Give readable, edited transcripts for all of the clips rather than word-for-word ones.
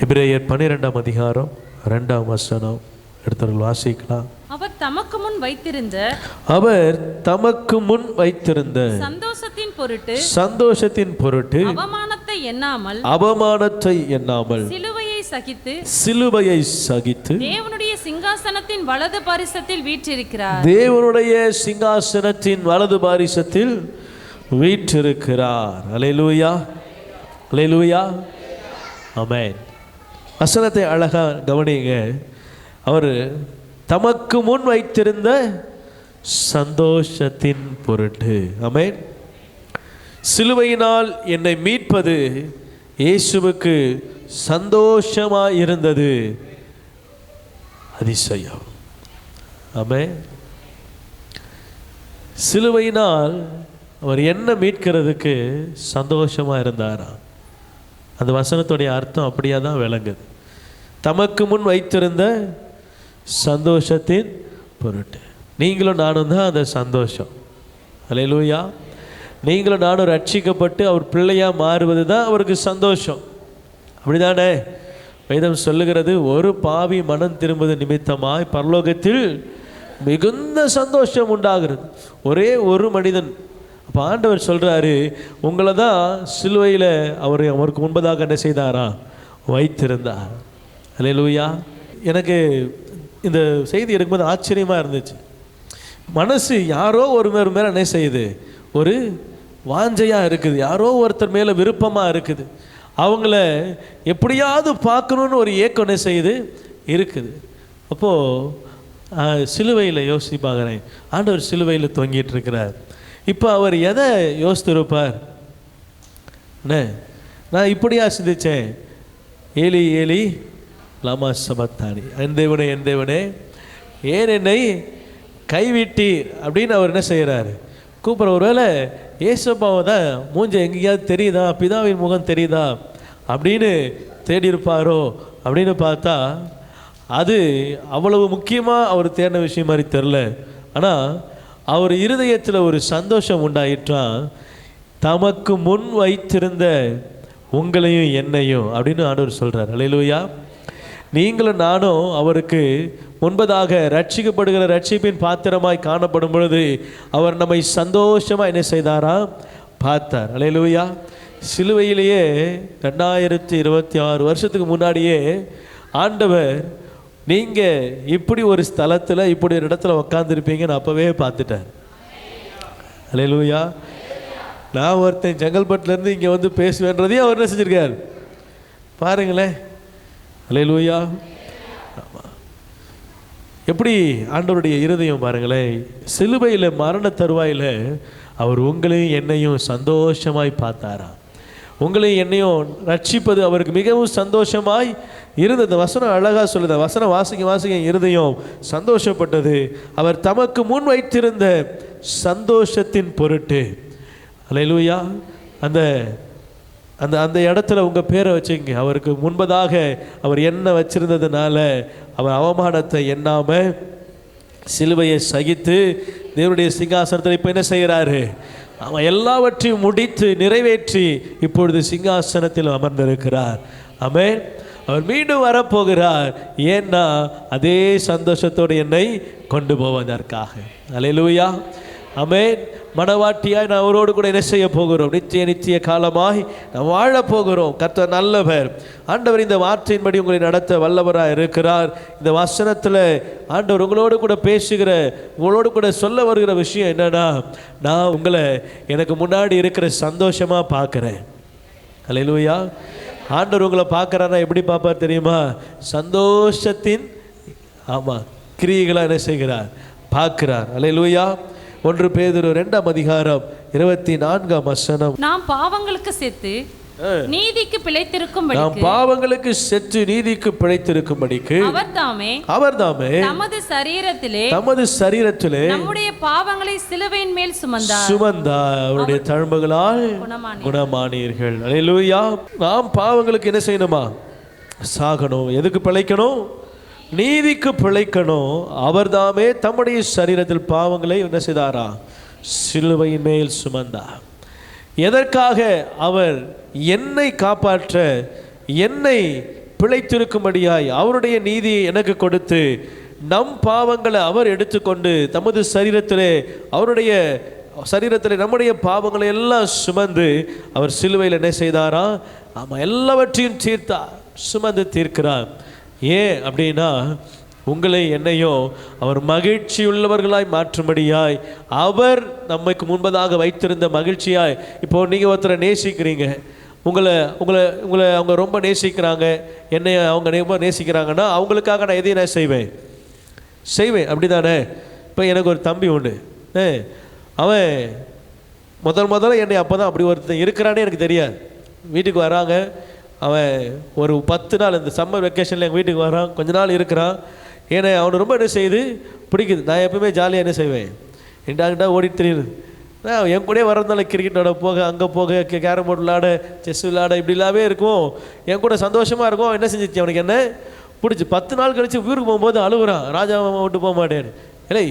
எபிரேயர் 12ஆம் அதிகாரம் 2ஆம் வசனம் எடுத்து வாசிக்கலாம். அவர் தமக்கு முன் வைத்திருந்த சந்தோஷத்தின் பொருட்டு அவமானத்தை எண்ணாமல் சிலுவையை சகித்து தேவனுடைய சிங்காசனத்தின் வலது பாரிசத்தில் வீற்றிருக்கிறார். அல்லேலூயா, அல்லேலூயா, ஆமென். வசனத்தை அழகா கவனிங்க. அவர் தமக்கு முன் வைத்திருந்த சந்தோஷத்தின் பொருட்டு, ஆமென். சிலுவையினால் என்னை மீட்பது இயேசுவுக்கு சந்தோஷமாய் இருந்தது, அதிசயம். ஆமென். சிலுவையினால் அவர் என்ன மீட்கிறதுக்கு சந்தோஷமாக இருந்தாராம். அந்த வசனத்துடைய அர்த்தம் அப்படியே தான் விளங்குது. தமக்கு முன் வைத்திருந்த சந்தோஷத்தின் பொருட்டு. நீங்களும் நானும் தான் அந்த சந்தோஷம். அல்லேலூயா. நீங்களும் நானும் ரட்சிக்கப்பட்டு அவர் பிள்ளையாக மாறுவது தான் அவருக்கு சந்தோஷம். அப்படிதானே வேதம் சொல்லுகிறது, ஒரு பாவி மனம் திரும்புவது நிமித்தமாய் பரலோகத்தில் மிகுந்த சந்தோஷம் உண்டாகிறது. ஒரே ஒரு மனிதன். அப்போ ஆண்டவர் சொல்கிறாரு, உங்களை தான் சிலுவையில் அவருக்கு முன்பதாக என்ன செய்தாரா? வைத்திருந்தார். அல்லேலூயா. எனக்கு இந்த செய்தி எடுக்கும்போது ஆச்சரியமாக இருந்துச்சு. மனசு யாரோ ஒரு மேலே என்ன செய்யுது? ஒரு வாஞ்சையாக இருக்குது, யாரோ ஒருத்தர் மேலே விருப்பமாக இருக்குது, அவங்கள எப்படியாவது பார்க்கணுன்னு ஒரு ஏக்கம் என்ன செய்யுது? இருக்குது. அப்போது சிலுவையில் யோசிச்சு பார்க்குறேன். ஆண்டவர் சிலுவையில் தொங்கிட்டு இருக்கிறார். இப்போ அவர் எதை யோசித்திருப்பார்? நான் இப்படியா சிந்தித்தேன், ஏலி ஏலி லமா சபத்தானி, என் தேவனே ஏன் என்னை கைவிட்டீர் அப்படின்னு அவர் என்ன செய்கிறாரு? கூப்பிட்ற. ஒருவேளை ஏசப்பாவை தான் மூஞ்ச எங்கேயாவது தெரியுதா, பிதாவின் முகம் தெரியுதா அப்படின்னு தேடி இருப்பாரோ அப்படின்னு பார்த்தா அது அவ்வளவு முக்கியமாக அவர் தேடின விஷயம் மாதிரி தெரில. ஆனால் அவர் இருதயத்தில் ஒரு சந்தோஷம் உண்டாயிட்டான். தமக்கு முன் வைத்திருந்த உங்களையும் என்னையும் அப்படின்னு ஆண்டவர் சொல்கிறார். அல்லேலூயா. நீங்களும் நானும் அவருக்கு முன்பதாக ரட்சிக்கப்படுகிற ரட்சிப்பின் பாத்திரமாய் காணப்படும் பொழுது அவர் நம்மை சந்தோஷமாக என்ன செய்தாரா? பார்த்தார். அல்லேலூயா. சிலுவையிலேயே 2026 வருஷத்துக்கு முன்னாடியே ஆண்டவர், நீங்கள் இப்படி ஒரு ஸ்தலத்தில் இப்படி ஒரு இடத்துல உக்காந்துருப்பீங்கன்னு அப்போவே பார்த்துட்டார். அல்லேலூயா. நான் ஒருத்தன் செங்கல்பட்டுலேருந்து இங்கே வந்து பேசுவேன்றதையும் அவர் என்ன செஞ்சுருக்கார் பாருங்களேன். அல்லேலூயா. எப்படி ஆண்டவருடைய இருதயம் பாருங்களேன். சிலுவையில் மரண தருவாயில் அவர் உங்களையும் என்னையும் சந்தோஷமாய் பார்த்தாரா? உங்களையும் என்னையும் ரட்சிப்பது அவருக்கு மிகவும் சந்தோஷமாய் இருந்தது. வசனம் அழகாக சொல்லுது. வசனம் வாசிக்க இருதயம் சந்தோஷப்பட்டது. அவர் தமக்கு முன் வைத்திருந்த சந்தோஷத்தின் பொருட்டு. அல்லேலூயா. அந்த அந்த அந்த இடத்துல உங்கள் பேரை வச்சுங்க. அவருக்கு முன்பதாக அவர் என்ன வச்சிருந்ததுனால அவர் அவமானத்தை எண்ணாமல் சிலுவையை சகித்து தேவனுடைய சிங்காசனத்தில் இப்போ என்ன செய்கிறாரு? அவன் எல்லாவற்றையும் முடித்து நிறைவேற்றி இப்பொழுது சிங்காசனத்தில் அமர்ந்திருக்கிறார். ஆமென். அவர் மீண்டும் வரப்போகிறார். ஏன்னா அதே சந்தோஷத்தோடு என்னை கொண்டு போவதற்காக. அல்லேலூயா. ஆமென். மனவாட்டியாய் நான் அவரோடு கூட என்ன செய்ய போகிறோம்? நித்திய காலமாய் நான் வாழ போகிறோம். கர்த்தர் நல்லவர். ஆண்டவர் இந்த வார்த்தையின்படி உங்களை நடத்த வல்லவராக இருக்கிறார். இந்த வசனத்தில் ஆண்டவர் உங்களோடு கூட பேசுகிற, உங்களோடு கூட சொல்ல வருகிற விஷயம் என்னன்னா, நான் உங்களை எனக்கு முன்னாடி இருக்கிற சந்தோஷமாக பார்க்குறேன். அல்லேலூயா. ஆண்டவர் உங்களை பார்க்குறாரா? எப்படி பார்ப்பார் தெரியுமா? சந்தோஷத்தின் கிரியைகளாக என்ன செய்கிறார்? பார்க்கிறார். அல்லேலூயா. 1 பேதுரு 2ஆம் அதிகாரம் 24ஆம் வசனம். நாம் பாவங்களுக்கு செத்து நீதிக்கு பிழைத்திருக்கும்படிக்கு அவர்தாமே தமது சரீரத்திலே நம்முடைய பாவங்களை சிலுவையின் மேல் சுமந்தார். அவருடைய தழும்புகளால் குணமானீர்கள். அல்லேலூயா. நாம் பாவங்களுக்கு என்ன செய்யணுமா? சாகணும். எதுக்கு பிழைக்கணும்? நீதிக்கு பிழைக்கணும். அவர் தாமே தம்முடைய சரீரத்தில் பாவங்களை என்ன செய்தாரா? சிலுவையின் மேல் சுமந்தார். எதற்காக? அவர் என்னை காப்பாற்ற, என்னை பிழைத்திருக்கும்படியாய் அவருடைய நீதியை எனக்கு கொடுத்து நம் பாவங்களை அவர் எடுத்துக்கொண்டு தமது அவருடைய சரீரத்தில் நம்முடைய பாவங்களை எல்லாம் சுமந்து அவர் சிலுவையில் என்ன செய்தாரா? ஆமாம், எல்லாவற்றையும் தீர்த்தார், சுமந்து தீர்க்கிறார். ஏன் அப்படின்னா உங்களை என்னையும் அவர் மகிழ்ச்சி உள்ளவர்களாய் மாற்றும்படியாய் அவர் நம்மைக்கு முன்பதாக வைத்திருந்த மகிழ்ச்சியாய். இப்போது நீங்கள் ஒருத்தரை நேசிக்கிறீங்க, உங்களை உங்களை உங்களை அவங்க ரொம்ப நேசிக்கிறாங்க, என்னை அவங்க ரொம்ப நேசிக்கிறாங்கன்னா அவங்களுக்காக நான் எதையும் நான் செய்வேன் அப்படி தானே? இப்போ எனக்கு ஒரு தம்பி உண்டு, அவன் முதல்ல என்னை அப்போ தான் அப்படி ஒருத்தன் இருக்கிறானே எனக்கு தெரியாது. வீட்டுக்கு வராங்க, அவன் ஒரு 10 நாள் இந்த சம்மர் வெக்கேஷனில் எங்கள் வீட்டுக்கு வரான், கொஞ்ச நாள் இருக்கிறான். ஏன்னா அவனை ரொம்ப என்ன செய்யுது, பிடிக்குது. நான் எப்பவுமே ஜாலியாக என்ன செய்வேன், என்கிட்ட ஓடிட்டு தெரியுது. என் கூட வரதுனால கிரிக்கெட் விளாட போக, அங்கே போக, கேரம் போர்டு விளாட, செஸ் விளாட, இப்படி இல்லாமே இருக்கும். என் கூட சந்தோஷமாக இருக்கும். என்ன செஞ்சிச்சு, அவனுக்கு என்ன பிடிச்சி 10 நாள் கழித்து ஊருக்கு போகும்போது அழுகுறான், ராஜா மாமா விட்டு போக மாட்டேன். இல்லை,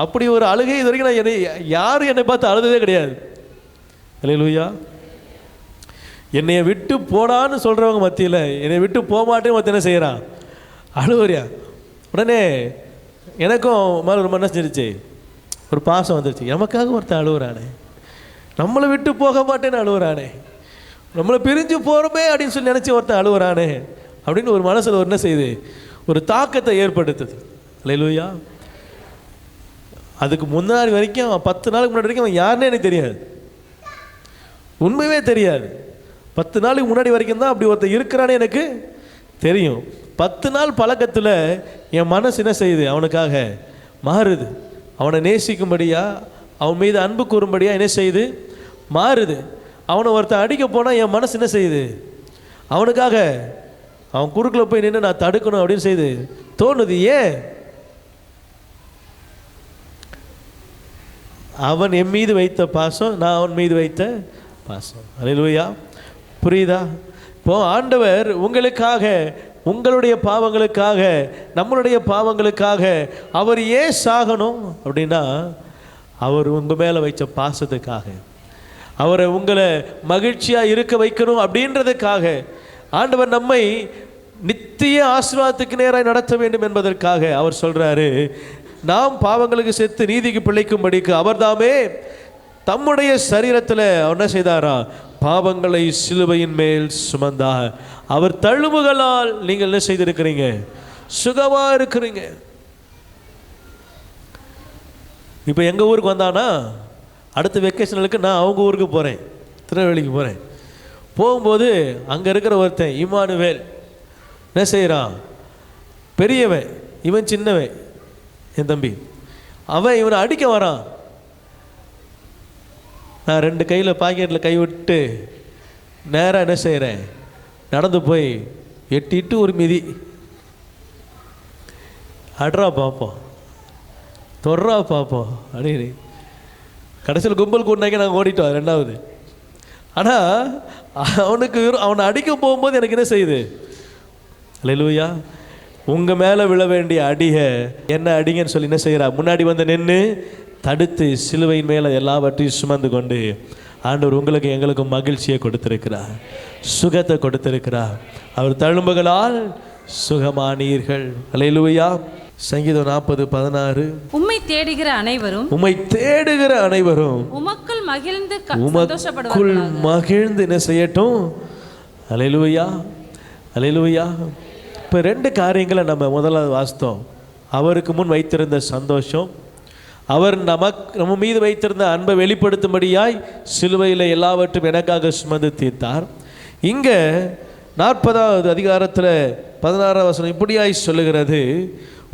அப்படி ஒரு அழுகை இது வரைக்கும் நான் யாரும் என்னை பார்த்து அழுததே கிடையாது. அல்லேலூயா. என்னைய விட்டு போடான்னு சொல்கிறவங்க மத்தியில் என்னை விட்டு போக மாட்டேன்னு மற்ற என்ன செய்கிறான், அழுவுறியா. உடனே எனக்கும் மேலே ரொம்ப என்ன செஞ்சிருச்சு, ஒரு பாசம் வந்துருச்சு. நமக்காக ஒருத்தன் அழுகுறானே, நம்மளை விட்டு போக மாட்டேன்னு அழுகுறானே, நம்மளை பிரிஞ்சு போகிறோமே அப்படின்னு சொல்லி நினச்சி ஒருத்தன் அழுகுறானே அப்படின்னு ஒரு மனசில் ஒரு என்ன செய்யுது, ஒரு தாக்கத்தை ஏற்படுத்துது. அல்லேலூயா. அதுக்கு முன்னாடி வரைக்கும் 10 நாளுக்கு முன்னாடி வரைக்கும் அவன் யாருன்னே எனக்கு தெரியாது, உண்மையே தெரியாது. 10 நாளுக்கு முன்னாடி வரைக்கும் தான் அப்படி ஒருத்தர் இருக்கிறானே எனக்கு தெரியும். 10 நாள் பழக்கத்தில் என் மனசு என்ன செய்யுது, அவனுக்காக மாறுது. அவனை நேசிக்கும்படியா, அவன் மீது அன்பு கூறும்படியா என்ன செய்யுது, மாறுது. அவனை ஒருத்தன் அடிக்க போனால் என் மனசு என்ன செய்யுது, அவனுக்காக அவன் குறுக்கில் போய் நின்று நான் தடுக்கணும் அப்படின்னு செய்யுது தோணுது. ஏன்? அவன் என் மீது வைத்த பாசம், நான் அவன் மீது வைத்த பாசம். அல்லேலூயா. புரியுதா? இப்போ ஆண்டவர் உங்களுக்காக, உங்களுடைய பாவங்களுக்காக, நம்மளுடைய பாவங்களுக்காக அவர் ஏன் சாகணும் அப்படின்னா, அவர் உங்கள் மேலே வைச்ச பாசத்துக்காக, அவரை உங்களை மகிழ்ச்சியாக இருக்க வைக்கணும் அப்படின்றதுக்காக. ஆண்டவர் நம்மை நித்திய ஆசீர்வாதத்துக்கு நேராக நடத்த வேண்டும் என்பதற்காக அவர் சொல்கிறாரு, நாம் பாவங்களுக்கு செத்து நீதிக்கு பிழைக்கும்படிக்கு அவர் தாமே தம்முடைய சரீரத்தில் என்ன செய்தாரா, பாவங்களை சிலுவையின் மேல் சுமந்தார். அவர் தழும்புகளால் நீங்கள் என்ன செய்திருக்கிறீங்க, சுகமாக இருக்கிறீங்க. இப்போ எங்கள் ஊருக்கு வந்தானா, அடுத்த வெக்கேஷனுக்கு நான் அவங்க ஊருக்கு போகிறேன், திருநெல்வேலிக்கு போகிறேன். போகும்போது அங்கே இருக்கிற ஒருத்தன் இமானுவேல் என்ன செய்கிறான், பெரியவன், இவன் சின்னவன், என் தம்பி. அவன் இவனை அடிக்க வரான். நான் 2 கையில் பாக்கெட்டில் கை விட்டு நேராக என்ன செய்கிறேன், நடந்து போய் எட்டிட்டு ஒரு மிதி, அட்ரா பார்ப்போம், தொடுறா பார்ப்போம் அப்படின்னு. கடைசியில் கும்பல் கூட்டினாக்க நாங்கள் ஓடிட்டோம் 2வது. ஆனால் அவனை அடிக்க போகும்போது எனக்கு என்ன செய்யுது, அல்லேலூயா, உங்கள் மேலே விழ வேண்டிய அடியை என்ன அடிங்கன்னு சொல்லி என்ன செய்கிறா, முன்னாடி வந்து நின்று தடுத்து சிலுவையின் மேலே எல்லாவற்றையும் சுமந்து கொண்டு ஆண்டவர் உங்களுக்கு எங்களுக்கும் மகிழ்ச்சியை கொடுத்திருக்கிறார், சுகத்தை கொடுத்திருக்கிறார். அவர் தழும்புகளால் சுகமானீர்கள். அல்லேலூயா. சங்கீதம் 40:16. உம்மை தேடுகிற அனைவரும், உம்மை தேடுகிற அனைவரும் உமக்குள் மகிழ்ந்து உமக்குள் மகிழ்ந்து என்ன செய்யட்டும். அல்லேலூயா, அல்லேலூயா. இப்போ 2 காரியங்களை நம்ம முதலாவது வாசித்தோம். அவருக்கு முன் வைத்திருந்த சந்தோஷம், அவர் நம்ம மீது வைத்திருந்த அன்பை வெளிப்படுத்தும்படியாய் சிலுவையில் எல்லாவற்றும் எனக்காக சுமந்து தீர்த்தார். இங்கே 40வது அதிகாரத்தில் 16வது வசனம் இப்படியாய் சொல்லுகிறது,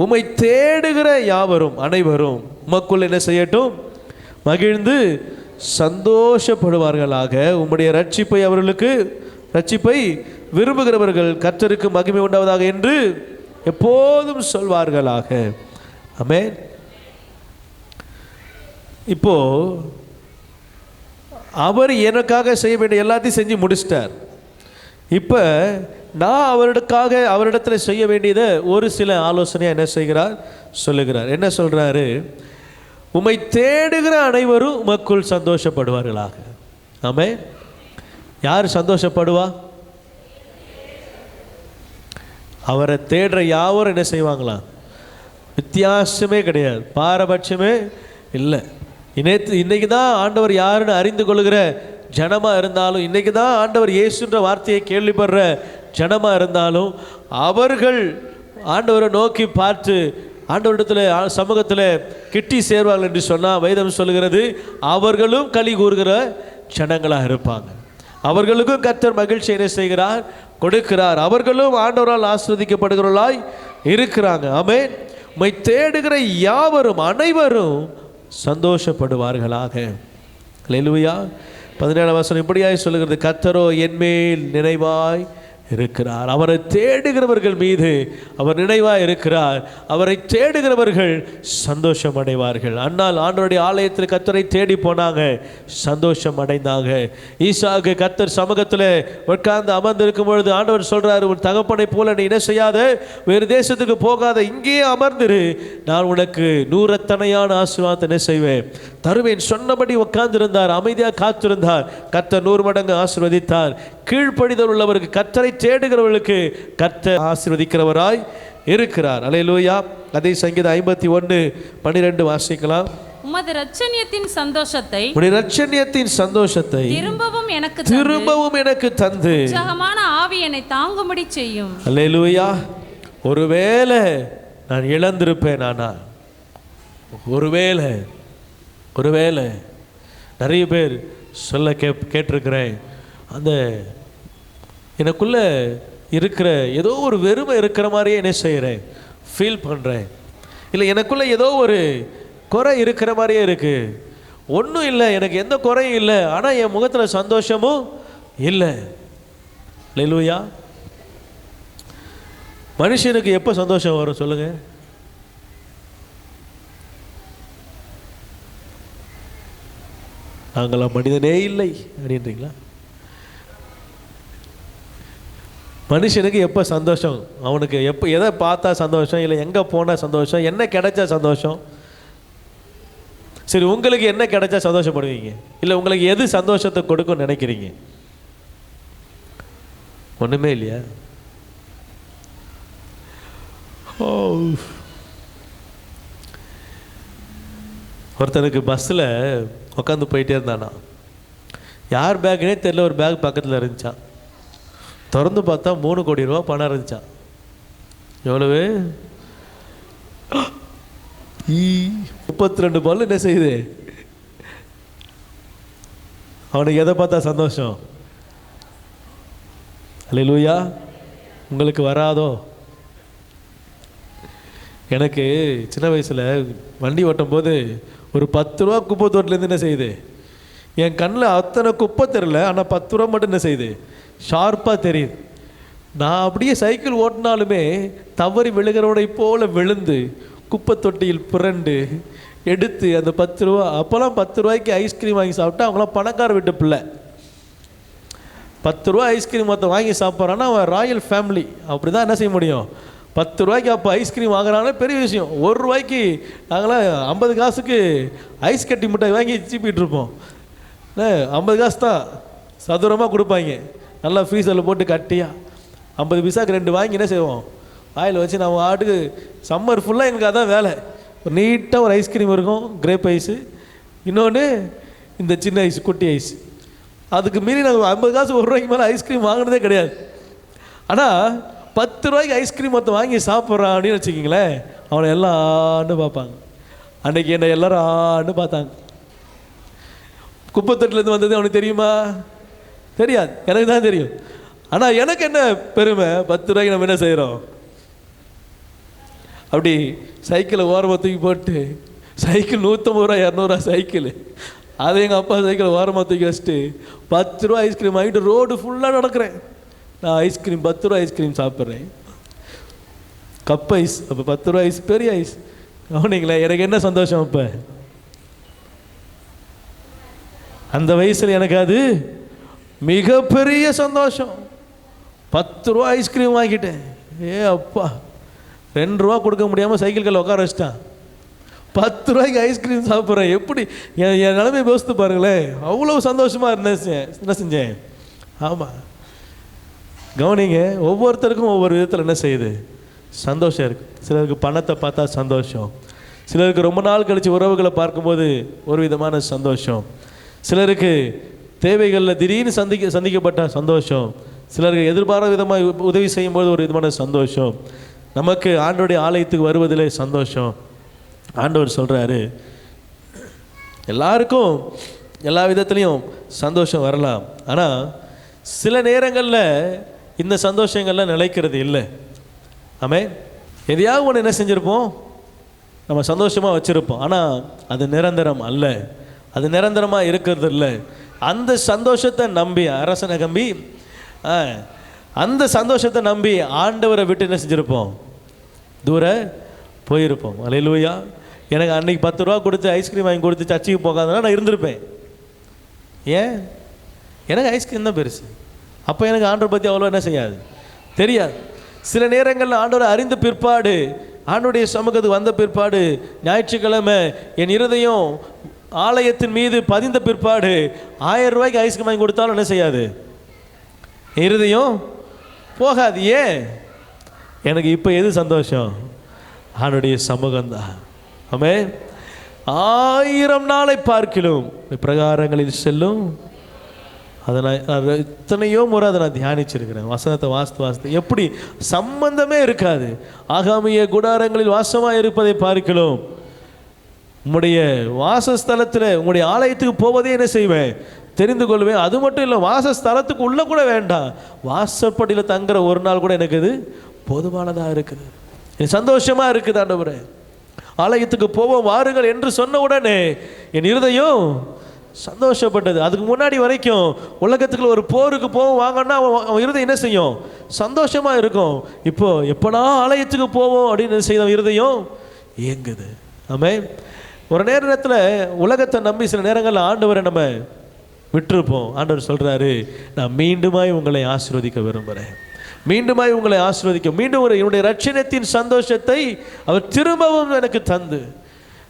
உம்மை தேடுகிற யாவரும் அனைவரும் உமக்குள் என்ன செய்யட்டும், மகிழ்ந்து சந்தோஷப்படுவார்களாக. உம்முடைய ரட்சிப்பை விரும்புகிறவர்கள் கர்த்தருக்கு மகிமை உண்டாவதாக என்று எப்போதும் சொல்வார்களாக. ஆமென். இப்போ அவர் எனக்காக செய்ய வேண்டிய எல்லாத்தையும் செஞ்சு முடிச்சிட்டார். இப்போ நான் அவரிடத்தில் செய்ய வேண்டியதை ஒரு சில ஆலோசனையாக என்ன செய்கிறார், சொல்லுகிறார். என்ன சொல்கிறாரு, உம்மை தேடுகிற அனைவரும் உமக்குள் சந்தோஷப்படுவார்களாக. ஆமென். யார் சந்தோஷப்படுவா? அவரை தேடுற யாவரும் என்ன செய்வாங்களாம்? வித்தியாசமே கிடையாது, பாரபட்சமே இல்லை. இன்னைக்கு தான் ஆண்டவர் யாருன்னு அறிந்து கொள்கிற ஜனமாக இருந்தாலும், இன்றைக்கி தான் ஆண்டவர் இயேசுன்ற வார்த்தையை கேள்விப்படுற ஜனமாக இருந்தாலும், அவர்கள் ஆண்டவரை நோக்கி பார்த்து ஆண்டவரிடத்தில் சமூகத்தில் கிட்டி சேர்வார்கள் என்று சொன்னால் வேதம் சொல்கிறது அவர்களும் களி கூறுகிற ஜனங்களாக இருப்பாங்க. அவர்களுக்கும் கர்த்தர் மகிழ்ச்சி என்ன செய்கிறார்? கொடுக்கிறார். அவர்களும் ஆண்டவரால் ஆசீர்வதிக்கப்படுகிறவர்களாய் இருக்கிறாங்க. ஆமென். உம்மை தேடுகிற யாவரும் அனைவரும் சந்தோஷப்படுவார்களாக. அல்லேலூயா. 17 வசனம் இப்படியாய் சொல்லுகிறது, கர்த்தரோ என்மேல் நினைவாய் இருக்கிறார். அவரை தேடுகிறவர்கள் மீது அவர் நினைவாய் இருக்கிறார். அவரை தேடுகிறவர்கள் சந்தோஷம் அடைவார்கள். அன்னால் ஆண்டவருடைய ஆலயத்தில் கர்த்தரை தேடி போனாங்க, சந்தோஷம் அடைந்தாங்க. ஈசாக்கு கர்த்தர் சமூகத்தில் உட்கார்ந்து அமர்ந்து இருக்கும் பொழுது ஆண்டவர் சொல்றாரு, உன் தகப்பனை போல நீ என்ன செய்யாத, வேறு தேசத்துக்கு போகாத, இங்கேயே அமர்ந்திரு, நான் உனக்கு நூறத்தனையான ஆசீர்வாதத்தை என்ன செய்வேன், தருவேன். சொன்னபடி உட்கார்ந்திருந்தார், அமைதியாக காத்திருந்தார். கர்த்தர் 100 மடங்கு ஆசீர்வதித்தார். கீழ்ப்படிதல் உள்ளவருக்கு, கர்த்தரை தேடுகிறவர்களுக்கு கர்த்தர் ஆசீர்வதிக்கிறவராய் இருக்கிறார். அல்லேலூயா. அதே சங்கீதம் 51:12 வாசிக்கலாம். உமது இரட்சணியத்தின் சந்தோஷத்தை, உம்முடைய இரட்சணியத்தின் சந்தோஷத்தை திரும்பவும் எனக்கு தந்து உற்சாகமான ஆவி என்னை தாங்கும்படி செய்யும். அல்லேலூயா. ஒருவேளை நான் இழந்திருப்பேன், ஆனால் ஒருவேளை நிறைய பேர் சொல்ல கேட்டிருக்கிறேன், அந்த எனக்குள்ளே இருக்கிற ஏதோ ஒரு வெறுமை இருக்கிற மாதிரியே என்ன செய்கிறேன், ஃபீல் பண்ணுறேன். இல்லை, எனக்குள்ளே ஏதோ ஒரு குறை இருக்கிற மாதிரியே இருக்குது. ஒன்றும் இல்லை, எனக்கு எந்த குறையும் இல்லை, ஆனால் என் முகத்தில் சந்தோஷமும் இல்லை. அல்லேலூயா. மனுஷனுக்கு எப்போ சந்தோஷம் வரும் சொல்லுங்கள்? நாங்களாம் மனிதனே இல்லை அப்படின்றீங்களா? மனுஷனுக்கு எப்போ சந்தோஷம்? அவனுக்கு எப்போ எதை பார்த்தா சந்தோஷம், இல்லை எங்கே போனால் சந்தோஷம், என்ன கிடைச்சா சந்தோஷம்? சரி, உங்களுக்கு என்ன கிடைச்சா சந்தோஷப்படுவீங்க? இல்லை உங்களுக்கு எது சந்தோஷத்தை கொடுக்கும்னு நினைக்கிறீங்க? ஒன்றுமே இல்லையா? ஒருத்தனுக்கு பஸ்ஸில் உட்காந்து போயிட்டே இருந்தானா, யார் பேக்குனே தெரியல, ஒரு பேக் பக்கத்தில் இருந்துச்சான். திறந்து பார்த்தா 3 கோடி ரூபா பணம் இருந்துச்சான். எவ்வளவு? 32 பல்லு என்ன செய்யுது? அவனுக்கு எதை பார்த்தா சந்தோஷம்? அல்லேலூயா. உங்களுக்கு வராதோ? எனக்கு சின்ன வயசில் வண்டி ஓட்டும் போது ஒரு 10 ரூபா குப்பை தோட்டிலேருந்து என்ன செய்யுது, என் கண்ணில் அத்தனை குப்பை தெரியல, ஆனால் 10 ரூபா மட்டும் என்ன செய்யுது, ஷார்ப்பாக தெரியுது. நான் அப்படியே சைக்கிள் ஓட்டினாலுமே தவறி விழுகிறவனை போல் விழுந்து குப்பை தொட்டியில் புரண்டு எடுத்து அந்த 10 ரூபா, அப்போல்லாம் 10 ரூபாய்க்கு ஐஸ்கிரீம் வாங்கி சாப்பிட்டா அவங்களாம் பணக்கார வீட்டு பிள்ளை. 10 ரூபா ஐஸ்கிரீம் மொத்தம் வாங்கி சாப்பிட்றான்னா அவன் ராயல் ஃபேமிலி. அப்படி தான் என்ன செய்ய முடியும்? 10 ரூபாய்க்கு அப்போ ஐஸ்கிரீம் வாங்குறாங்களே பெரிய விஷயம். 1 ரூபாய்க்கு நாங்களாம் 50 காசுக்கு ஐஸ் கட்டி மிட்டாய் வாங்கி சீப்பிட்டு இருப்போம். 50 காசு தான் சதுரமாக கொடுப்பாங்க, நல்லா ஃப்ரீசரில் போட்டு கட்டியா 50 பைசாக்கு 2 வாங்கி என்ன செய்வோம், ஆயில் வச்சு நம்ம ஆட்டுக்கு சம்மர் ஃபுல்லாக எங்களுக்கு அதான் வேலை. ஒரு நீட்டாக ஒரு ஐஸ்கிரீம் இருக்கும், கிரேப் ஐஸு, இன்னொன்று இந்த சின்ன ஐஸ், குட்டி ஐஸ். அதுக்கு மீறி நாங்கள் 50 காசு 1 ரூபாய்க்கு மேலே ஐஸ்கிரீம் வாங்கினதே கிடையாது. ஆனால் 10 ரூபாய்க்கு ஐஸ்கிரீம் மொத்தம் வாங்கி சாப்பிட்றான் அப்படின்னு வச்சுக்கிங்களேன், அவனை எல்லாம் ஆண்டு பார்ப்பாங்க. அன்றைக்கி என்னை எல்லோரும் ஆண்டு பார்த்தாங்க. குப்பத்தொட்டிலேருந்து வந்தது அவனுக்கு தெரியுமா? தெரியாது, எனக்கு தான் தெரியும். ஆனால் எனக்கு என்ன பெருமை, 10 ரூபாய்க்கு நம்ம என்ன செய்கிறோம், அப்படி சைக்கிளை ஓரமாக தூக்கி போட்டு, சைக்கிள் 150 ரூபா 200 ரூபா சைக்கிள், அதை எங்கள் அப்பா சைக்கிளை ஓரமாக தூக்கி வச்சுட்டு 10 ரூபா ஐஸ்கிரீம் வாங்கிட்டு ரோடு ஃபுல்லாக நடக்கிறேன். நான் ஐஸ்கிரீம் 10 ரூபா ஐஸ்கிரீம் சாப்பிட்றேன், கப் ஐஸ். அப்போ 10 ரூபா ஐஸ் பெரிய ஐஸ். கவனிங்களே, எனக்கு என்ன சந்தோஷம் அப்போ? அந்த வயசில் எனக்கு அது மிகப்பெரிய சந்தோஷம். 10 ரூபா ஐஸ்கிரீம் வாங்கிட்டேன். ஏ அப்பா, 2 ரூபா கொடுக்க முடியாமல் சைக்கிள் கல்ல உட்கார வச்சிட்டான். 10 ரூபாய்க்கு ஐஸ்கிரீம் சாப்பிட்றேன். எப்படி என் நிலைமையை யோசித்து பாருங்களேன். அவ்வளோ சந்தோஷமாக இருந்தேன். என்ன செஞ்சேன்? ஆமாம், கவனிங்க, ஒவ்வொருத்தருக்கும் ஒவ்வொரு விதத்தில் என்ன செய்யுது? சந்தோஷம் இருக்குது. சிலருக்கு பணத்தை பார்த்தா சந்தோஷம், சிலருக்கு ரொம்ப நாள் கழித்து உறவுகளை பார்க்கும்போது ஒரு விதமான சந்தோஷம், சிலருக்கு தேவைகளில் திடீர்னு சந்திக்கப்பட்ட சந்தோஷம், சிலருக்கு எதிர்பாராத விதமாக உதவி செய்யும்போது ஒரு விதமான சந்தோஷம், நமக்கு ஆண்டவருடைய ஆலயத்துக்கு வருவதிலே சந்தோஷம். ஆண்டவர் சொல்கிறாரு, எல்லாருக்கும் எல்லா விதத்துலேயும் சந்தோஷம் வரலாம், ஆனால் சில நேரங்களில் இந்த சந்தோஷங்கள்லாம் நிலைக்கிறது இல்லை. ஆமென். எதையாவது ஒன்று என்ன செஞ்சுருப்போம், நம்ம சந்தோஷமாக வச்சுருப்போம், ஆனால் அது நிரந்தரம் அல்ல, அது நிரந்தரமாக இருக்கிறது இல்லை. அந்த சந்தோஷத்தை நம்பி அரசனை நம்பி அந்த சந்தோஷத்தை நம்பி ஆண்டவரை விட்டு என்ன செஞ்சுருப்போம், தூர போயிருப்போம். அல்லேலூயா. எனக்கு அன்றைக்கி 10 ரூபா கொடுத்து ஐஸ்கிரீம் வாங்கி கொடுத்து சர்ச்சுக்கு போகாதனா நான் இருந்திருப்பேன். ஏன்? எனக்கு ஐஸ்கிரீம் தான் பெருசு. அப்போ எனக்கு ஆண்டவரை பற்றி அவ்வளோ என்ன செய்யாது, தெரியாது. சில நேரங்களில் ஆண்டவரை அறிந்த பிற்பாடு, ஆண்டவருடைய சமூகத்துக்கு வந்த பிற்பாடு, ஞாயிற்றுக்கிழமை என் இருதயம் ஆலயத்தின் மீது பதிந்த பிற்பாடு 1000 ரூபாய்க்கு ஐஸ்கிரீம் வாங்கி கொடுத்தாலும் என்ன செய்யாது, இருதயம் போகாது. ஏன்? எனக்கு இப்போ எது சந்தோஷம்? ஆண்டவருடைய சமூகம்தான். ஆமென். 1000 நாளை பார்க்கிலும் பிரகாரங்களில் செல்லும். அதை நான் எத்தனையோ முறை அதை நான் தியானிச்சிருக்கிறேன். வசனத்தை வாசித்து எப்படி சம்பந்தமே இருக்காது. ஆகாமிய குடாரங்களில் வாசமாக இருப்பதை பார்க்கலாம், உம்முடைய வாசஸ்தலத்தில் உங்களுடைய ஆலயத்துக்கு போவதே என்ன செய்வேன், தெரிந்து கொள்வேன். அது மட்டும் இல்லை, வாசஸ்தலத்துக்கு உள்ளே கூட வேண்டாம், வாசற்படியில் தங்குற ஒரு நாள் கூட எனக்கு இது போதுமானதாக இருக்குது. என் சந்தோஷமாக இருக்குது. ஆண்டவரே, ஆலயத்துக்கு போவோம் வாருங்கள் என்று சொன்ன உடனே என் இருதயம் சந்தோஷப்பட்டது. அதுக்கு முன்னாடி வரைக்கும் உலகத்துக்குள்ள ஒரு போருக்கு போவோம் வாங்கன்னா அவன் இருதயம் என்ன செய்யும், சந்தோஷமாக இருக்கும். இப்போ எப்போனா ஆலயத்துக்கு போவோம் அப்படின்னு செய்த இருதயம் இயங்குது. ஆமென். ஒரு நேரத்தில் உலகத்தை நம்பி சில நேரங்களில் ஆண்டவரை நம்ம விட்டுருப்போம். ஆண்டவர் சொல்கிறாரு, நான் மீண்டுமாய் உங்களை ஆசீர்வதிக்க விரும்புகிறேன், மீண்டுமாய் உங்களை ஆசீர்வதிக்க, மீண்டும் என்னுடைய ரட்சணத்தின் சந்தோஷத்தை அவர் திரும்பவும் எனக்கு தந்து,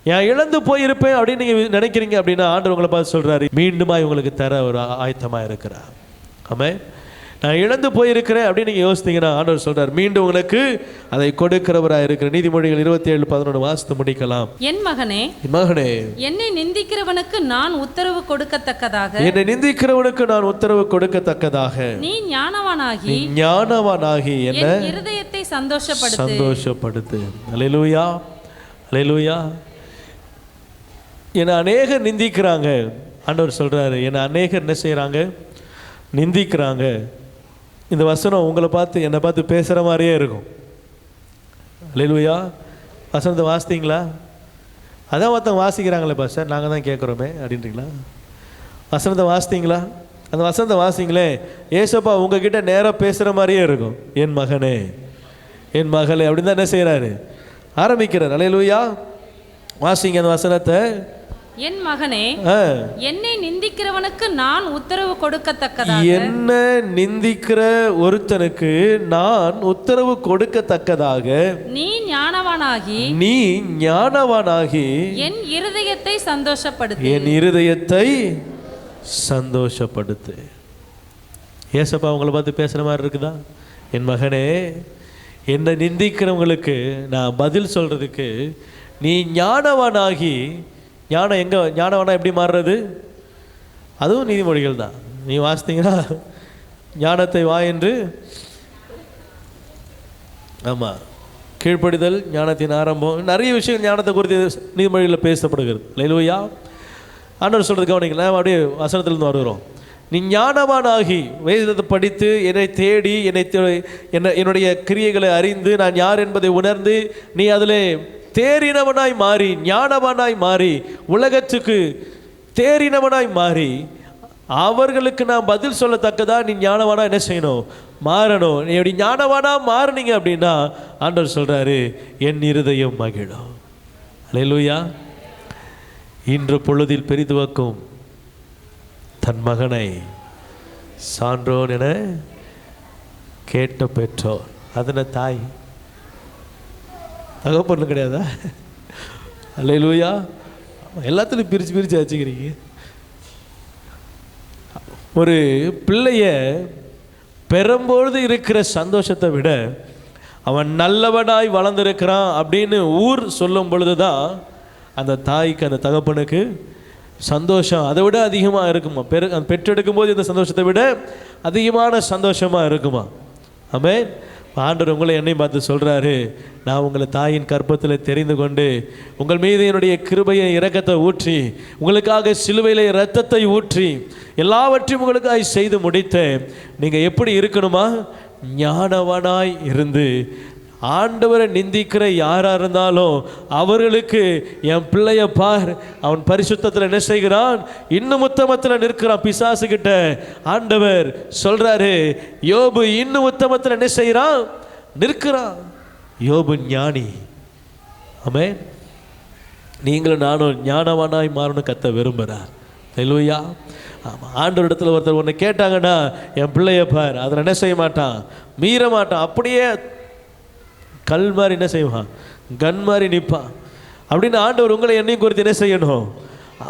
நான் இழந்து போயிருப்பேன் அப்படின்னு நீங்கள் நினைக்கிறீங்க அப்படின்னா ஆண்டவர் உங்களை பார்த்து சொல்கிறாரு, மீண்டுமாய் உங்களுக்கு தர ஒரு ஆயத்தமாக இருக்கிறார். ஆமென். நான் இழந்து போயிருக்கிறேன் அப்படின்னு நீங்கள் யோசித்தீங்கன்னா ஆண்டவர் சொல்கிறார், மீண்டும் உங்களுக்கு அதை கொடுக்கிறவராக இருக்கிற. நீதிமொழிகள் 27:11 வாசித்து முடிக்கலாம். என் மகனே, என் மகனே, என்னை நிந்திக்கிறவனுக்கு நான் உத்தரவு கொடுக்கத்தக்கதாக, என்னை நிந்திக்கிறவனுக்கு நான் உத்தரவு கொடுக்கத்தக்கதாக, நீ ஞானவானாகி என்ன என் இருதயத்தை சந்தோஷப்படுத்து. அல்லேலூயா, அல்லேலூயா. என்னை அநேகர் நிந்திக்கிறாங்க. ஆண்டவர் சொல்கிறாரு, என்னை அநேகர் என்ன செய்கிறாங்க, நிந்திக்கிறாங்க. இந்த வசனம் உங்களை பார்த்து என்னை பார்த்து பேசுகிற மாதிரியே இருக்கும். அல்லேலூயா. வசனத்தை வாசித்தீங்களா? அதான் ஒருத்தவங்க வாசிக்கிறாங்களே பாஸ்டர், நாங்கள் தான் கேட்குறோமே அப்படின்றீங்களா? வசனத்தை வாசித்தீங்களா? அந்த வசனத்தை வாசிங்களே, ஏசப்பா உங்ககிட்ட நேராக பேசுகிற மாதிரியே இருக்கும். என் மகனே, என் மகளே அப்படின்னு தான் என்ன செய்கிறாரு, ஆரம்பிக்கிறார். அல்லேலூயா. வாசிங்க அந்த வசனத்தை. என் மகனே, என்னை நிந்திக்கிறவனுக்கு நான் உத்தரவு கொடுக்கத்தக்கதாக, என்ன நிந்திக்கிற ஒருத்தனுக்கு நான் உத்தரவு கொடுக்கத்தக்கதாக, நீ ஞானவானாகி என் இருதயத்தை சந்தோஷப்படுத்து, என் இருதயத்தை சந்தோஷப்படுத்து. ஏசப்பா உங்களை பார்த்து பேசுகிற மாதிரி இருக்குதா? என் மகனே, என்னை நிந்திக்கிறவங்களுக்கு நான் பதில் சொல்கிறதுக்கு நீ ஞானவானாகி, ஞானம் எங்கே, ஞானவானா எப்படி மாறுறது? அதுவும் நீதிமொழிகள் தான். நீ வாசித்தீங்கன்னா ஞானத்தை வா என்று, ஆமாம், கீழ்ப்படிதல் ஞானத்தின் ஆரம்பம், நிறைய விஷயம் ஞானத்தை குறித்து நீதிமொழிகளில் பேசப்படுகிறது. அல்லேலூயா. ஆண்டவர் சொல்கிறது கவனிங்களா, அப்படியே வசனத்திலிருந்து வருகிறோம். நீ ஞானவானாகி வேதத்தை படித்து என்னை தேடி என்னுடைய கிரியைகளை அறிந்து நான் யார் என்பதை உணர்ந்து நீ அதில் தேறினவனாய் மாறி, ஞானவானாய் மாறி, உலகத்துக்கு தேறினவனாய் மாறி அவர்களுக்கு நான் பதில் சொல்லத்தக்கதா நீ ஞானவானா என்ன செய்யணும், மாறணும். நீ எப்படி ஞானவானா மாறினீங்க அப்படின்னா ஆண்டவர் சொல்கிறாரு, என் இருதயம் மகிழும். அல்லேலூயா. இன்று பொழுதில் பெரிதுவக்கும் தன் மகனை சான்றோன் என கேட்ட பெற்றோர், அதன தாய் தகப்பன்னு கிடையாதா? அல்லேலூயா. எல்லாத்துலையும் பிரித்து வச்சுக்கிறீங்க. ஒரு பிள்ளைய பெறும்பொழுது இருக்கிற சந்தோஷத்தை விட அவன் நல்லவனாய் வளர்ந்துருக்கிறான் அப்படின்னு ஊர் சொல்லும் பொழுது தான் அந்த தாய்க்கு, அந்த தகப்பனுக்கு சந்தோஷம் அதை விட அதிகமாக இருக்குமா. பெற்றெடுக்கும் போது இந்த சந்தோஷத்தை விட அதிகமான சந்தோஷமாக இருக்குமா. ஆமென். ஆண்டவர் உங்களை என்னை பார்த்து சொல்கிறாரு, நான் உங்களை தாயின் கற்பத்தில் தெரிந்து கொண்டு உங்கள் மீது என்னுடைய கிருபையை இரக்கத்தை ஊற்றி உங்களுக்காக சிலுவையில் இரத்தத்தை ஊற்றி எல்லாவற்றையும் உங்களுக்காக செய்து முடித்தேன். நீங்கள் எப்படி இருக்கணுமா? ஞானவனாய் இருந்து ஆண்டவரை நிந்திக்கிற யாராக இருந்தாலும் அவர்களுக்கு என் பிள்ளைய பார், அவன் பரிசுத்தத்தில் என்ன செய்கிறான், இன்னும் உத்தமத்தில் நிற்கிறான். பிசாசுகிட்ட ஆண்டவர் சொல்றாரு, யோபு இன்னும் உத்தமத்தில் என்ன செய்கிறான், நிற்கிறான். யோபு ஞானி. ஆமென். நீங்களும் நானும் ஞானவானாய் மாறணும் கத்த விரும்புகிறார். ஹல்லேலூயா. ஆமாம். ஆண்டவர் இடத்துல ஒருத்தர் ஒன்று கேட்டாங்கன்னா, என் பிள்ளைய பார், அதில் என்ன செய்ய மாட்டான், மீற மாட்டான். அப்படியே கல் மாதிரி என்ன செய்வான், கன் மாதிரி நிற்பான். அப்படின்னு ஆண்டவர் உங்களை என்னையும் குறித்து என்ன செய்யணும்,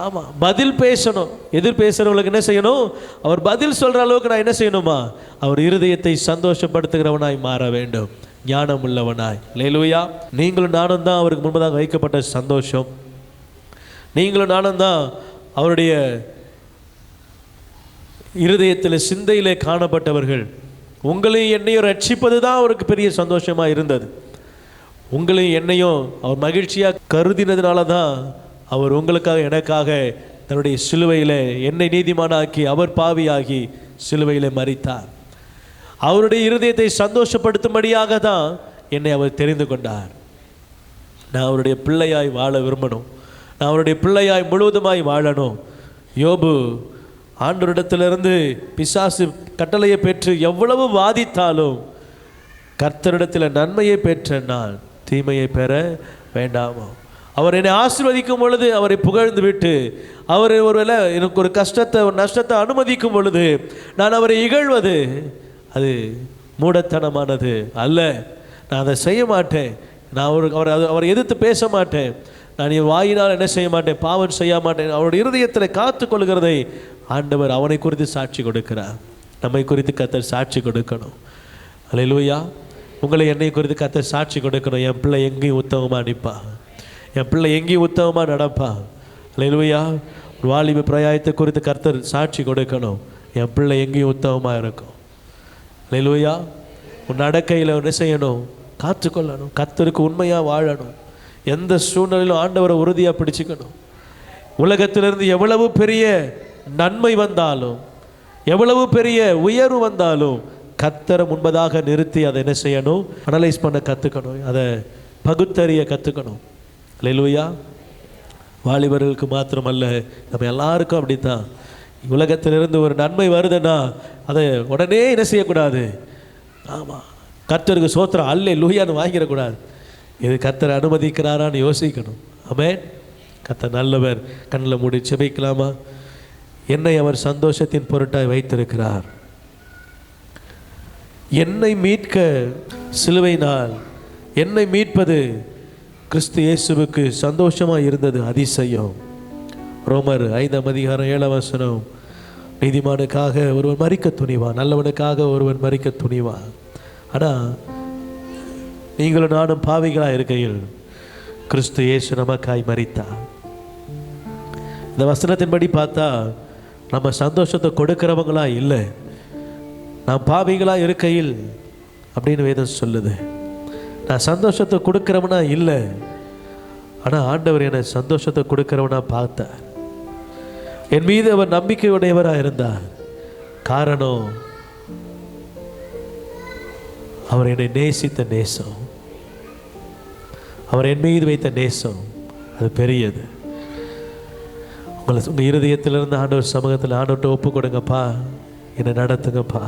ஆமாம், பதில் பேசணும். எதிர் பேசுகிறவங்களுக்கு என்ன செய்யணும், அவர் பதில் சொல்கிற அளவுக்கு நான் என்ன செய்யணுமா, அவர் இருதயத்தை சந்தோஷப்படுத்துகிறவனாய் மாற வேண்டும், ஞானம் உள்ளவனாய். ஹல்லேலூயா. நீங்களும் நானும் தான் அவருக்கு முன்பதாக வைக்கப்பட்ட சந்தோஷம். நீங்களும் நானும் தான் அவருடைய இருதயத்தில் சிந்தையிலே காணப்பட்டவர்கள். உங்களையும் என்னையும் ரட்சிப்பது தான் அவருக்கு பெரிய சந்தோஷமாக இருந்தது. உங்களையும் என்னையும் அவர் மகிழ்ச்சியாக கருதினதுனால தான் அவர் உங்களுக்காக எனக்காக தன்னுடைய சிலுவையில் என்னை நீதிமானாக்கி அவர் பாவியாகி சிலுவையில் மரித்தார். அவருடைய இருதயத்தை சந்தோஷப்படுத்தும்படியாக தான் என்னை அவர் தெரிந்து கொண்டார். நான் அவருடைய பிள்ளையாய் வாழ விரும்பணும், நான் அவருடைய பிள்ளையாய் முழுவதுமாய் வாழணும். யோபு ஆண்டவரிடத்திலிருந்து பிசாசு கட்டளையை பெற்று எவ்வளவு வாதித்தாலும் கர்த்தரிடத்தில் நன்மையை பெற்ற நான் தீமையை பெற வேண்டாமோ. அவர் என்னை ஆசீர்வதிக்கும் பொழுது அவரை புகழ்ந்து விட்டு, அவர் ஒருவேளை எனக்கு ஒரு கஷ்டத்தை ஒரு நஷ்டத்தை அனுமதிக்கும் பொழுது நான் அவரை இகழ்வது அது மூடத்தனமானது அல்ல. நான் அதை செய்ய மாட்டேன். நான் அவரை எதிர்த்து பேச மாட்டேன். நான் என் வாயினால் என்ன செய்ய மாட்டேன், பாவம் செய்ய மாட்டேன். அவருடைய இருதயத்தில் காத்து கொள்கிறதை ஆண்டவர் அவனை குறித்து சாட்சி கொடுக்கிறார். நம்மை குறித்து கர்த்தர் சாட்சி கொடுக்கணும். அல்லேலூயா. உங்களை என்னை குறித்து கர்த்தர் சாட்சி கொடுக்கணும். என் பிள்ளை எங்கேயும் உத்தமமாக நிற்பா, என் பிள்ளை எங்கேயும் உத்தமமாக நடப்பா. அல்லேலூயா. வாலிப பிரயாயத்தை குறித்து கர்த்தர் சாட்சி கொடுக்கணும். என் பிள்ளை எங்கேயும் உத்தமமாக இருக்கும். அல்லேலூயா. உன் நடக்கையில் என்ன செய்யணும், காத்துக்கொள்ளணும். கர்த்தருக்கு உண்மையாக வாழணும். எந்த சூழ்நிலையிலும் ஆண்டவரை உறுதியாக பிடிச்சிக்கணும். உலகத்திலிருந்து எவ்வளவு பெரிய நன்மை வந்தாலும் எவ்வளவு பெரிய உயர்வு வந்தாலும் கர்த்தரை முன்பதாக நிறுத்தி அதை என்ன செய்யணும், அனலைஸ் பண்ண கற்றுக்கணும், அதை பகுத்தறிய கற்றுக்கணும். அல்லேலூயா. வாலிபர்களுக்கு மாத்திரமல்ல, நம்ம எல்லாருக்கும் அப்படித்தான். உலகத்திலிருந்து ஒரு நன்மை வருதுன்னா அதை உடனே என்ன செய்யக்கூடாது, ஆமாம், கர்த்தருக்கு சோத்திரம் அல்லேலூயான்னு வாங்கிடக்கூடாது. இது கர்த்தரை அனுமதிக்கிறாரான்னு யோசிக்கணும். ஆமென். கர்த்தர் நல்லவர். கண்ணில் மூடி செபிக்கலாமா? என்னை அவர் சந்தோஷத்தின் பொருட்டாய் வைத்திருக்கிறார். என்னை மீட்க சிலுவையினால் என்னை மீட்பது கிறிஸ்து இயேசுவுக்கு சந்தோஷமாக இருந்தது. அதிசயம். ரோமர் 5:7 நீதிமானுக்காக ஒருவன் மரிக்க துணிவான், நல்லவனுக்காக ஒருவன் மரிக்க துணிவான். ஆனால் நீங்களும் நானும் பாவிகளாக இருக்கையில் கிறிஸ்து இயேசு நமக்காய் மரித்தார். இந்த வசனத்தின்படி பார்த்தா நம்ம சந்தோஷத்தை கொடுக்கிறவங்களா இல்லை, நான் பாவிகளாக இருக்கையில் அப்படின்னு வேதம் சொல்லுது. நான் சந்தோஷத்தை கொடுக்கிறவனா இல்லை, ஆனால் ஆண்டவர் என்னை சந்தோஷத்தை கொடுக்கிறவனா பார்த்தார். என் மீது அவர் நம்பிக்கை உடையவராக இருந்தார். காரணம், அவர் என்னை நேசித்த நேசம், அவர் என் மீது வைத்த நேசம் அது பெரியது. உங்கள் இருதயத்திலிருந்து ஆண்டவர் சமூகத்தில் ஆண்டவர்கிட்ட ஒப்பு கொடுங்கப்பா, என்னை நடத்துங்கப்பா.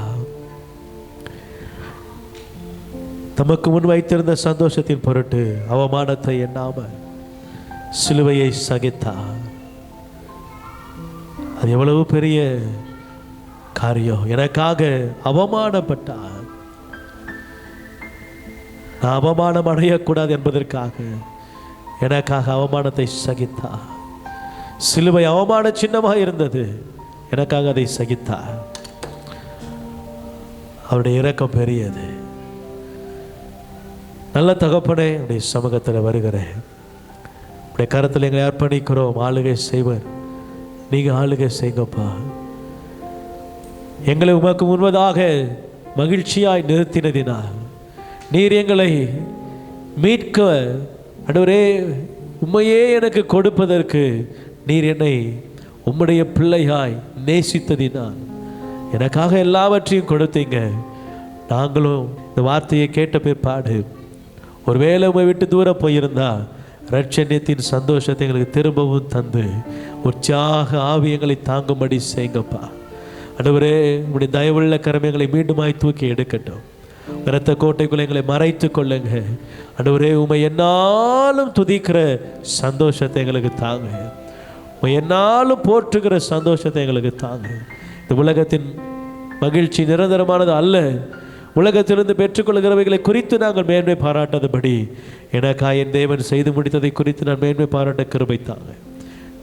தமக்கு முன் வைத்திருந்த சந்தோஷத்தின் பொருட்டு அவமானத்தை எண்ணாமல் சிலுவையை சகித்தார். அது எவ்வளவு பெரிய காரியம். எனக்காக அவமானப்பட்டார். நான் அவமானம் அடையக்கூடாது என்பதற்காக எனக்காக அவமானத்தை சகித்தார். சிலுவை அவமான சின்னமாக இருந்தது, எனக்காக அதை சகித்தார். அவருடைய இரக்கம் பெரியது. நல்ல தகப்பனே, உடைய சமூகத்தில் வருகிறேன். உடைய கருத்தில் எங்களை அர்ப்பணிக்கிறோம். ஆளுகை செய்வர், நீங்கள் ஆளுகை செய்யுங்கப்பா. எங்களை உமக்கு முன்பதாக மகிழ்ச்சியாய் நிறுத்தினதினால் நீர் எங்களை மீட்க ஆண்டவரே உம்மையே எனக்கு கொடுப்பதற்கு நீர் என்னை உம்முடைய பிள்ளையாய் நேசித்ததினால் எனக்காக எல்லாவற்றையும் கொடுத்தீங்க. நாங்களும் இந்த வார்த்தையை கேட்ட பிற்பாடு ஒருவேளை உம்மை விட்டு தூரம் போயிருந்தா ரட்சண்யத்தின் சந்தோஷத்தை எங்களுக்கு திரும்பவும் தந்து உற்சாக ஆவி எங்களை தாங்கும்படி செய்யுங்கப்பா. ஆண்டவரே, உடைய தயவுள்ள கரம் எங்களை மீண்டுமாய் தூக்கி எடுக்கட்டும். இரத்த கோட்டைக்குள்ள எங்களை மறைத்து கொள்ளுங்க. ஆண்டவரே, உம்மை என்னாலும் துதிக்கிற சந்தோஷத்தை எங்களுக்கு தாங்க. உம்மை என்னாலும் போற்றுகிற சந்தோஷத்தை எங்களுக்கு தாங்க. இந்த உலகத்தின் மகிழ்ச்சி நிரந்தரமானது அல்ல. உலகத்திலிருந்து பெற்றுக்கொள்கிறவைகளை குறித்து நாங்கள் மேன்மை பாராட்டாதபடி எனக்காக என் தேவன் செய்து முடித்ததை குறித்து நான் மேன்மை பாராட்ட கிருபை தாங்க.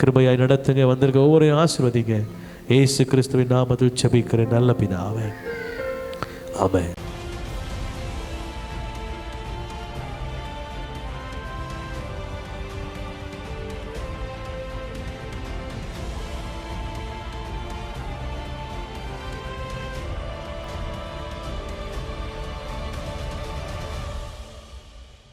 கிருபையாய் நடத்துங்க. வந்திருக்க ஒவ்வொரு ஆசீர்வதிங்க. இயேசு கிறிஸ்துவின் நாமத்தில் ஜெபிக்கிறேன் நல்ல பிதாவே, ஆமென்.